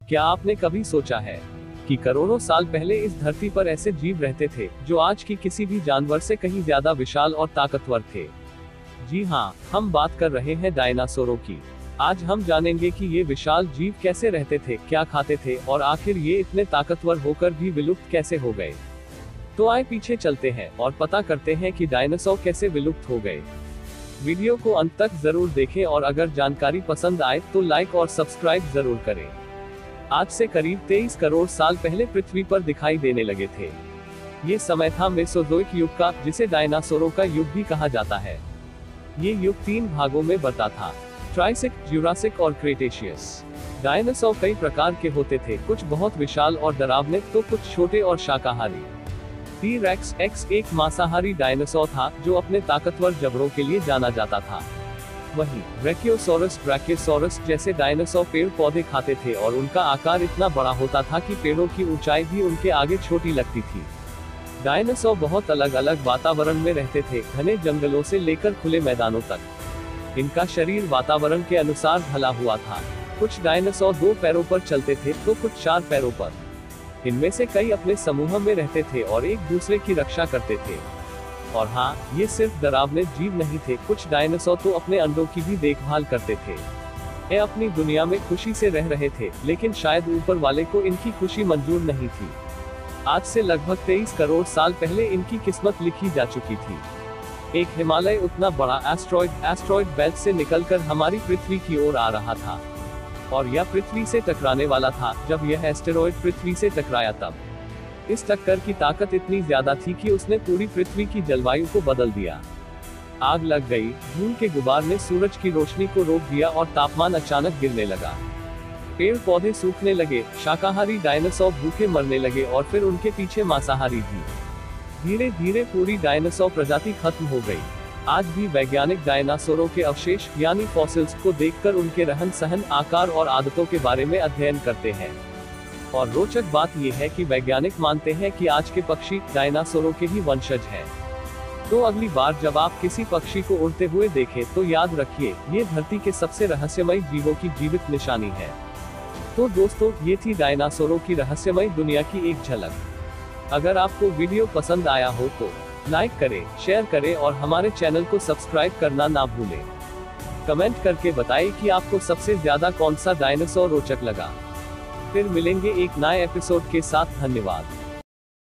क्या आपने कभी सोचा है कि करोड़ों साल पहले इस धरती पर ऐसे जीव रहते थे जो आज की किसी भी जानवर से कहीं ज्यादा विशाल और ताकतवर थे? जी हाँ, हम बात कर रहे हैं डायनासोरों की। आज हम जानेंगे कि ये विशाल जीव कैसे रहते थे, क्या खाते थे और आखिर ये इतने ताकतवर होकर भी विलुप्त कैसे हो गए। तो आए पीछे चलते हैं और पता करते हैं कि डायनासोर कैसे विलुप्त हो गए। वीडियो को अंत तक जरूर देखें और अगर जानकारी पसंद आए तो लाइक और सब्सक्राइब जरूर करें। आज से करीब 23 करोड़ साल पहले पृथ्वी पर दिखाई देने लगे थे। ये समय था मेसोजोइक युग का, जिसे डायनासोरों का युग भी कहा जाता है। ये युग 3 भागों में बंटा था: ट्राइसिक, ज्यूरासिक और क्रेटेशियस। डायनासोर कई प्रकार के होते थे, कुछ बहुत विशाल और डरावने तो कुछ छोटे और शाकाहारी। टी-रेक्स एक्स एक मांसाहारी डायनासोर था जो अपने ताकतवर जबड़ों के लिए जाना जाता था। वहीं ब्रैकियोसॉरस, ब्रैकियोसॉरस जैसे डायनासोर पेड़ पौधे खाते थे और उनका आकार इतना बड़ा होता था कि पेड़ों की ऊंचाई भी उनके आगे छोटी लगती थी। डायनासोर बहुत अलग अलग वातावरण में रहते थे, घने जंगलों से लेकर खुले मैदानों तक। इनका शरीर वातावरण के अनुसार ढला हुआ था। कुछ डायनासोर 2 पैरों पर चलते थे तो कुछ 4 पैरों पर। इनमें से कई अपने समूह में रहते थे और एक दूसरे की रक्षा करते थे। और हाँ, ये सिर्फ डरावने जीव नहीं थे, कुछ डायनासोर तो अपने अंडों की भी देखभाल करते थे। ये अपनी दुनिया में खुशी से रह रहे थे, लेकिन शायद ऊपर वाले को इनकी खुशी मंजूर नहीं थी। आज से लगभग 23 करोड़ साल पहले इनकी किस्मत लिखी जा चुकी थी। एक हिमालय उतना बड़ा एस्ट्रॉइड बेल्ट से निकलकर हमारी पृथ्वी की ओर आ रहा था और यह पृथ्वी से टकराने वाला था। जब यह एस्टेरॉइड पृथ्वी से टकराया तब इस टक्कर की ताकत इतनी ज्यादा थी कि उसने पूरी पृथ्वी की जलवायु को बदल दिया। आग लग गई, धूल के गुबार ने सूरज की रोशनी को रोक दिया और तापमान अचानक गिरने लगा। पेड़ पौधे सूखने लगे, शाकाहारी डायनासोर भूखे मरने लगे और फिर उनके पीछे मांसाहारी भी। धीरे धीरे पूरी डायनासोर प्रजाति खत्म हो गई। आज भी वैज्ञानिक डायनासोरों के अवशेष यानी फॉसिल्स को देखकर उनके रहन सहन, आकार और आदतों के बारे में अध्ययन करते हैं। और रोचक बात यह है कि वैज्ञानिक मानते हैं कि आज के पक्षी डायनासोरों के ही वंशज हैं। तो अगली बार जब आप किसी पक्षी को उड़ते हुए देखें तो याद रखिए, ये धरती के सबसे रहस्यमयी जीवों की जीवित निशानी है। तो दोस्तों, ये थी डायनासोरों की रहस्यमयी दुनिया की एक झलक। अगर आपको वीडियो पसंद आया हो तो लाइक करें, शेयर करें और हमारे चैनल को सब्सक्राइब करना ना भूलें। कमेंट करके बताएं कि आपको सबसे ज्यादा कौन सा डायनासोर रोचक लगा। फिर मिलेंगे एक नए एपिसोड के साथ। धन्यवाद।